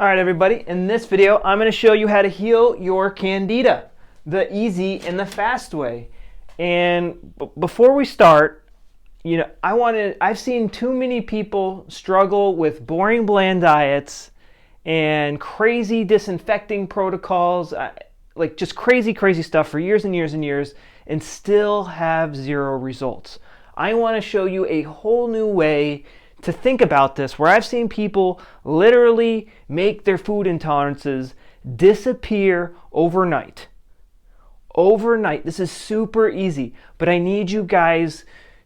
All right, everybody, in this video, I'm going to show you how to heal your Candida, the easy and the fast way. And before we start, I've seen too many people struggle with boring, bland diets and crazy disinfecting protocols, like just crazy stuff for years and years and years, and still have zero results. I want to show you a whole new way to think about this, where I've seen people literally make their food intolerances disappear overnight. Overnight. This is super easy, but I need you guys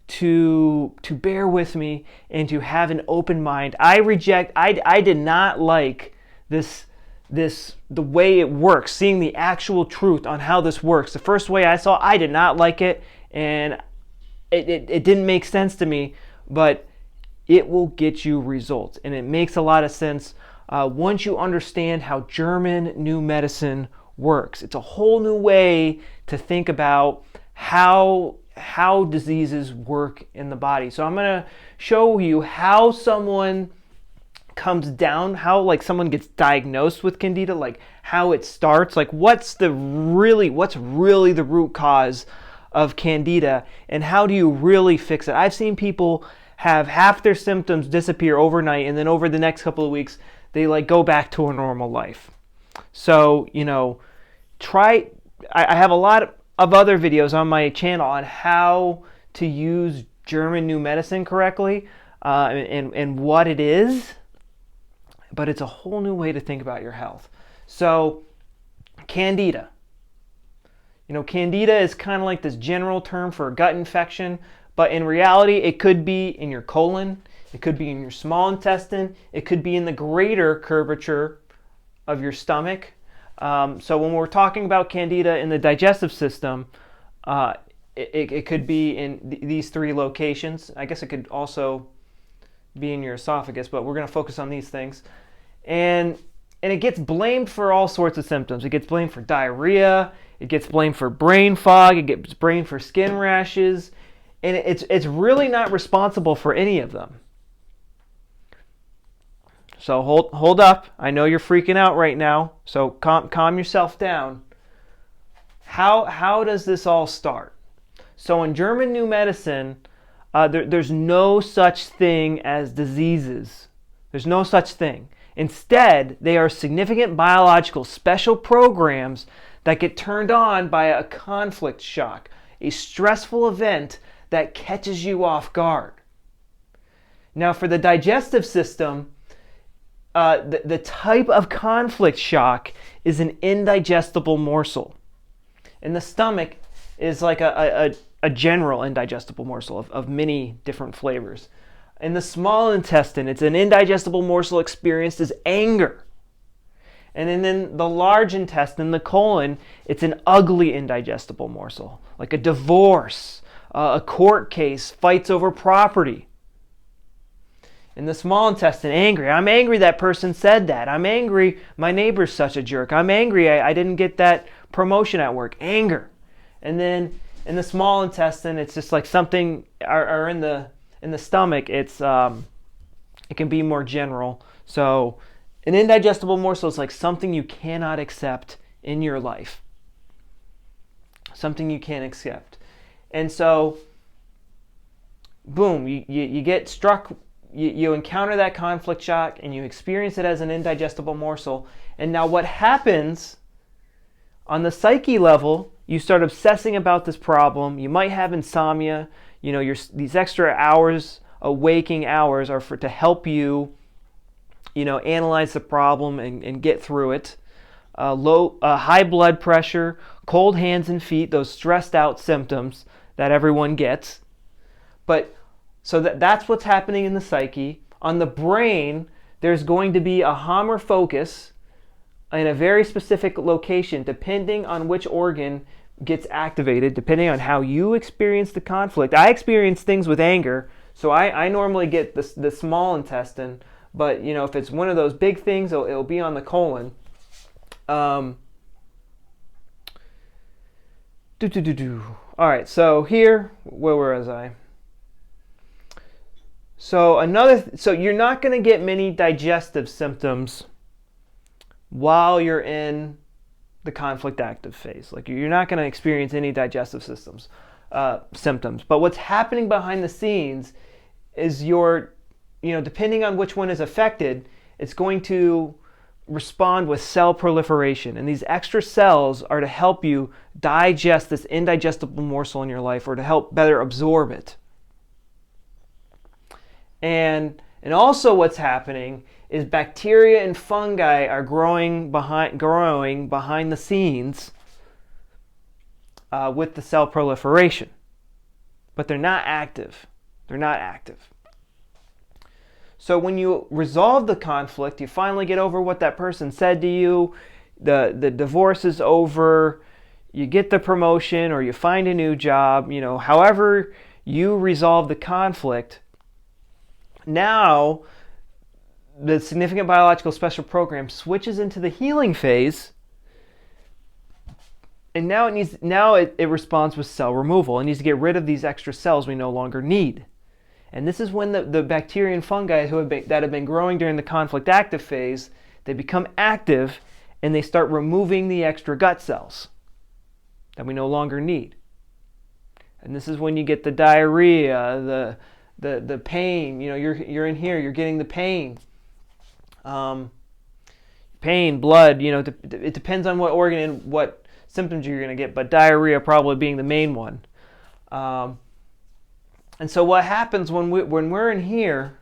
to bear with me and to have an open mind. I did not like the way it works, seeing the actual truth on how this works. The first way I saw, I did not like it, and it didn't make sense to me, but it will get you results, and it makes a lot of sense once you understand how German new medicine works. It's a whole new way to think about how diseases work in the body. So I'm going to show you how someone comes down, how like someone gets diagnosed with Candida, like how it starts, like what's really the root cause of Candida, and how do you really fix it. I've seen people have half their symptoms disappear overnight, and then over the next couple of weeks they like go back to a normal life. So I have a lot of other videos on my channel on how to use German new medicine correctly, and what it is, but it's a whole new way to think about your health. So Candida. Candida is kind of like this general term for a gut infection, but in reality, it could be in your colon, it could be in your small intestine, it could be in the greater curvature of your stomach. So when we're talking about Candida in the digestive system, it could be in these three locations. I guess it could also be in your esophagus, but we're going to focus on these things. And it gets blamed for all sorts of symptoms. It gets blamed for diarrhea, it gets blamed for brain fog, it gets blamed for skin rashes, and it's really not responsible for any of them. So hold up. I know you're freaking out right now, so calm yourself down. How does this all start? So in German new medicine, there's no such thing as diseases. There's no such thing. Instead, they are significant biological special programs that get turned on by a conflict shock, a stressful event that catches you off guard. Now, for the digestive system, the type of conflict shock is an indigestible morsel. And the stomach is like a general indigestible morsel of many different flavors. In the small intestine, it's an indigestible morsel experienced as anger. And then in the large intestine, the colon, it's an ugly indigestible morsel, like a divorce, a court case, fights over property. In the small intestine, angry. I'm angry that person said that. I'm angry my neighbor's such a jerk. I'm angry I didn't get that promotion at work. Anger. And then in the small intestine, it's just like something, or in the stomach, it can be more general. So an indigestible morsel is like something you cannot accept in your life. Something you can't accept. And so, boom, you get struck, you encounter that conflict shock, and you experience it as an indigestible morsel. And now what happens on the psyche level, you start obsessing about this problem. You might have insomnia. These extra hours, waking hours, are to help you, analyze the problem and get through it. High blood pressure, cold hands and feet, those stressed out symptoms that everyone gets. But so that's what's happening in the psyche. On the brain, there's going to be a Hammer focus in a very specific location, depending on which organ gets activated, depending on how you experience the conflict. I experience things with anger, so I normally get the small intestine, but if it's one of those big things, it'll be on the colon. All right, so here, where was I? So you're not going to get many digestive symptoms while you're in the conflict active phase. Like, you're not going to experience any digestive symptoms. But what's happening behind the scenes is depending on which one is affected, it's going to respond with cell proliferation. And these extra cells are to help you digest this indigestible morsel in your life, or to help better absorb it. And also what's happening is bacteria and fungi are growing behind the scenes with the cell proliferation. But they're not active. They're not active. So when you resolve the conflict, you finally get over what that person said to you, the divorce is over, you get the promotion, or you find a new job, however you resolve the conflict, now the significant biological special program switches into the healing phase, and now it responds with cell removal. It needs to get rid of these extra cells we no longer need. And this is when the bacteria and fungi that have been growing during the conflict active phase, they become active, and they start removing the extra gut cells that we no longer need. And this is when you get the diarrhea, the pain. You're in here, you're getting the pain. Pain, blood, it depends on what organ and what symptoms you're going to get, but diarrhea probably being the main one. And so what happens when we're in here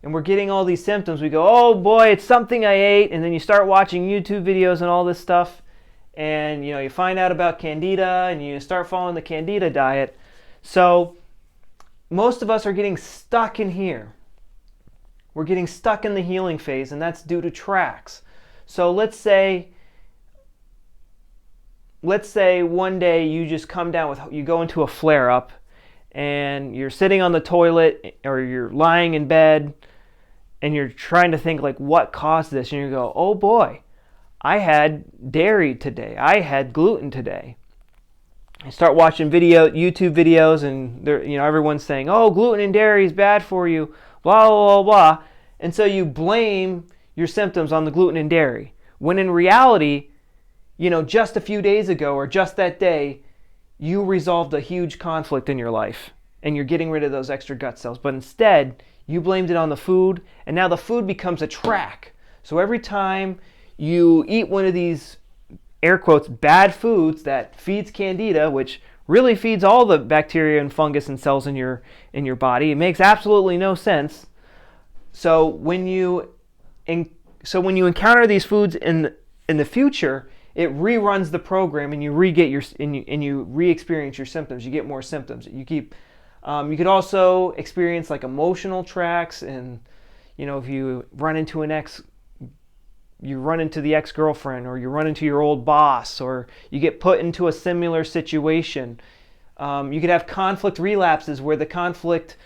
and we're getting all these symptoms, we go, oh boy, it's something I ate, and then you start watching YouTube videos and all this stuff, and you find out about Candida, and you start following the Candida diet. So most of us are getting stuck in here. We're getting stuck in the healing phase, and that's due to tracks. So let's say one day you just come down you go into a flare-up, and you're sitting on the toilet, or you're lying in bed, and you're trying to think, like, what caused this? And you go, oh boy, I had dairy today. I had gluten today. You start watching YouTube videos, and everyone's saying, oh, gluten and dairy is bad for you, blah, blah, blah, blah. And so you blame your symptoms on the gluten and dairy, when in reality, just a few days ago, or just that day, you resolved a huge conflict in your life, and you're getting rid of those extra gut cells. But instead, you blamed it on the food, and now the food becomes a track. So every time you eat one of these, air quotes, bad foods that feeds Candida, which really feeds all the bacteria and fungus and cells in your body, it makes absolutely no sense. So when you encounter these foods in the future, it reruns the program, and you re-experience your symptoms. You get more symptoms. You could also experience like emotional tracks, and if you run into the ex-girlfriend, or you run into your old boss, or you get put into a similar situation. You could have conflict relapses, where the conflict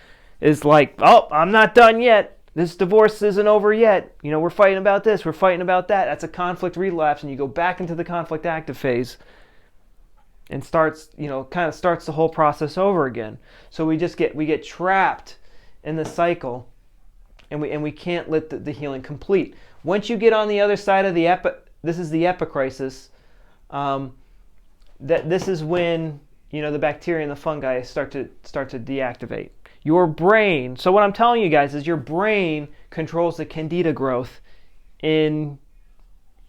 is like, oh, I'm not done yet. This divorce isn't over yet. We're fighting about this. We're fighting about that. That's a conflict relapse, and you go back into the conflict active phase, and starts the whole process over again. So we get trapped in the cycle, and we can't let the healing complete. Once you get on the other side of this is the epicrisis. This is when the bacteria and the fungi start to deactivate. Your brain. So what I'm telling you guys is your brain controls the Candida growth in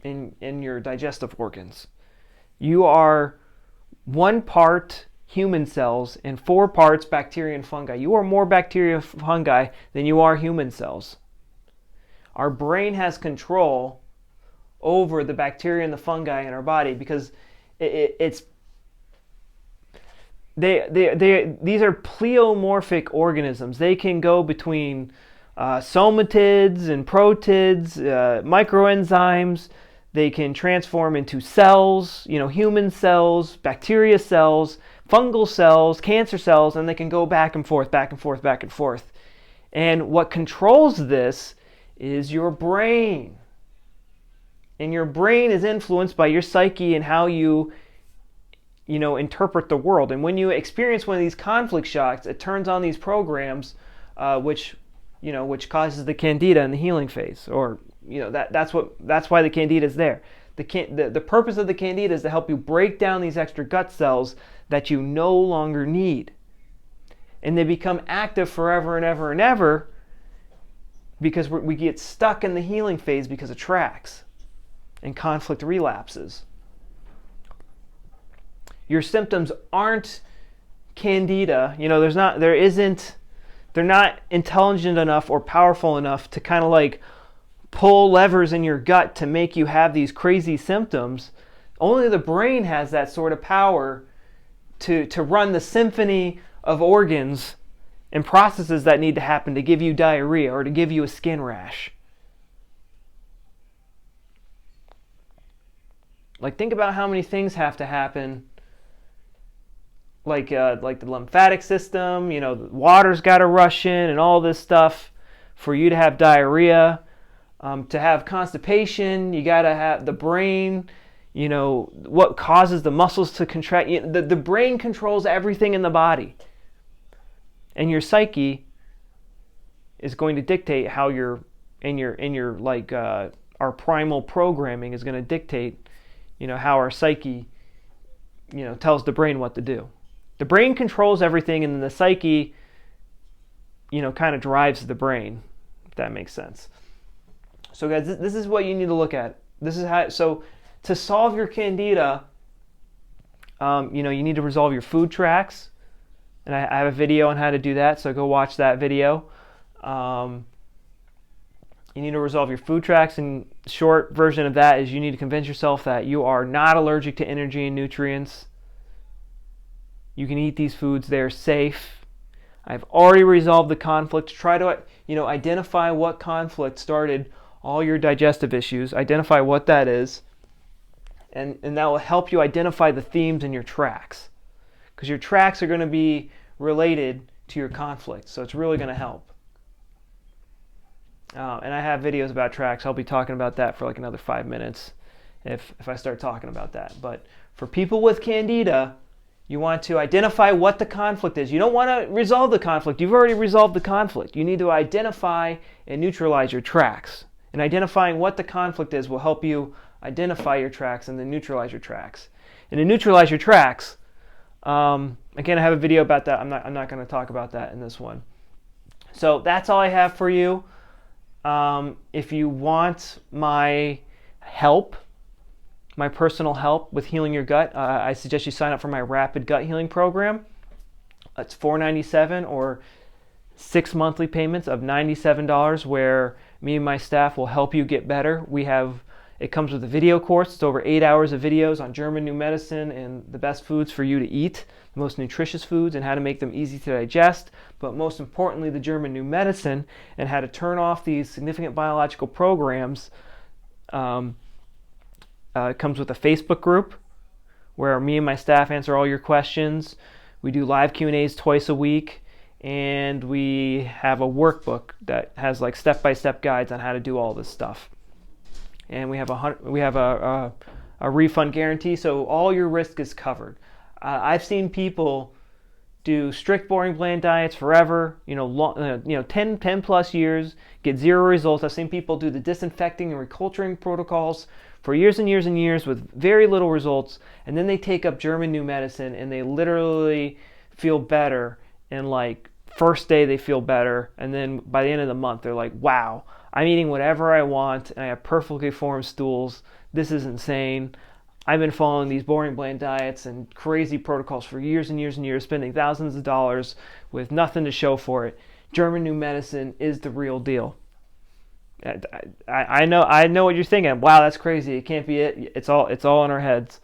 your digestive organs. You are 1 part human cells and 4 parts bacteria and fungi. You are more bacteria and fungi than you are human cells. Our brain has control over the bacteria and the fungi in our body, because these are pleomorphic organisms. They can go between somatids and protids, microenzymes. They can transform into cells, human cells, bacteria cells, fungal cells, cancer cells, and they can go back and forth, back and forth, back and forth. And what controls this is your brain. And your brain is influenced by your psyche and how you interpret the world. And when you experience one of these conflict shocks, it turns on these programs, which causes the Candida in the healing phase, or that's why the Candida is there. The purpose of the Candida is to help you break down these extra gut cells that you no longer need. And they become active forever and ever and ever because we get stuck in the healing phase because of tracks and conflict relapses. Your symptoms aren't Candida. They're not intelligent enough or powerful enough to kind of like pull levers in your gut to make you have these crazy symptoms. Only the brain has that sort of power to run the symphony of organs and processes that need to happen to give you diarrhea or to give you a skin rash. Like, think about how many things have to happen. Like the lymphatic system, the water's got to rush in and all this stuff for you to have diarrhea. To have constipation, you got to have the brain, what causes the muscles to contract. The brain controls everything in the body. And your psyche is going to dictate how our primal programming is going to dictate, how our psyche, tells the brain what to do. The brain controls everything, and then the psyche, kind of drives the brain, if that makes sense. So guys, this is what you need to look at. This is how. So to solve your Candida, you need to resolve your food tracks, and I have a video on how to do that. So go watch that video. You need to resolve your food tracks, and short version of that is you need to convince yourself that you are not allergic to energy and nutrients. You can eat these foods; they're safe. I've already resolved the conflict. Try to identify what conflict started all your digestive issues, identify what that is, and that will help you identify the themes in your tracks, because your tracks are going to be related to your conflict, so it's really going to help. And I have videos about tracks. I'll be talking about that for like another 5 minutes if I start talking about that. But for people with Candida, you want to identify what the conflict is. You don't want to resolve the conflict. You've already resolved the conflict. You need to identify and neutralize your tracks. And identifying what the conflict is will help you identify your tracks and then neutralize your tracks. And to neutralize your tracks, again, I have a video about that. I'm not going to talk about that in this one. So that's all I have for you. If you want my help, my personal help with healing your gut, I suggest you sign up for my Rapid Gut Healing Program. It's $497 or 6 monthly payments of $97, where me and my staff will help you get better. It comes with a video course. It's over 8 hours of videos on German new medicine and the best foods for you to eat, the most nutritious foods, and how to make them easy to digest. But most importantly, the German new medicine and how to turn off these significant biological programs. It comes with a Facebook group where me and my staff answer all your questions. We do live Q&As twice a week. And we have a workbook that has like step-by-step guides on how to do all this stuff. And we have a refund guarantee, so all your risk is covered. I've seen people do strict boring bland diets forever, 10 plus years, get zero results. I've seen people do the disinfecting and reculturing protocols for years and years and years with very little results, and then they take up German new medicine and they literally feel better. And like first day they feel better, and then by the end of the month they're like, wow, I'm eating whatever I want and I have perfectly formed stools. This is insane. I've been following these boring bland diets and crazy protocols for years and years and years, spending thousands of dollars with nothing to show for it. German new medicine is the real deal. I know what you're thinking. Wow, that's crazy. It can't be it. It's all in our heads.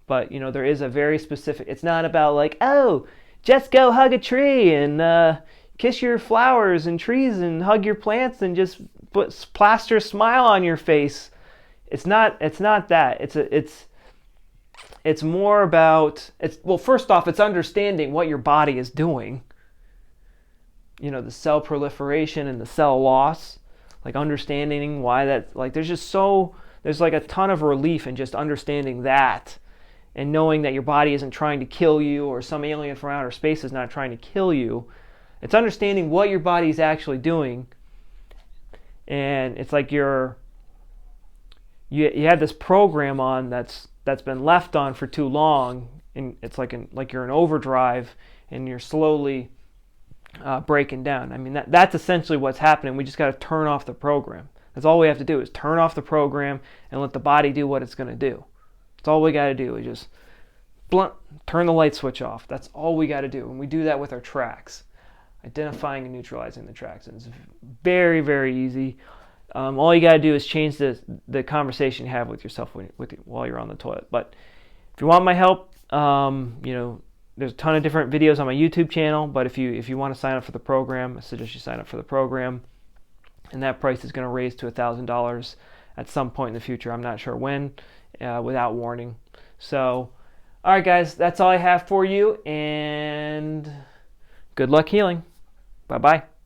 But there is a very specific. It's not about like, oh, just go hug a tree and kiss your flowers and trees and hug your plants and just plaster a smile on your face. It's not that. It's more about, first off, it's understanding what your body is doing. The cell proliferation and the cell loss, like understanding why that, like there's like a ton of relief in just understanding that. And knowing that your body isn't trying to kill you, or some alien from outer space is not trying to kill you. It's understanding what your body is actually doing. And it's like your you have this program on that's been left on for too long, and it's like you're in overdrive and you're slowly breaking down. I mean, that's essentially what's happening. We just got to turn off the program. That's all we have to do is turn off the program and let the body do what it's going to do. That's all we got to do is just blunt, turn the light switch off. That's all we got to do. And we do that with our tracks, identifying and neutralizing the tracks. And it's very, very easy. All you got to do is change the conversation you have with yourself while you're on the toilet. But if you want my help, there's a ton of different videos on my YouTube channel. But if you want to sign up for the program, I suggest you sign up for the program. And that price is going to raise to $1,000 at some point in the future. I'm not sure when, without warning. So, all right, guys, that's all I have for you. And good luck healing. Bye-bye.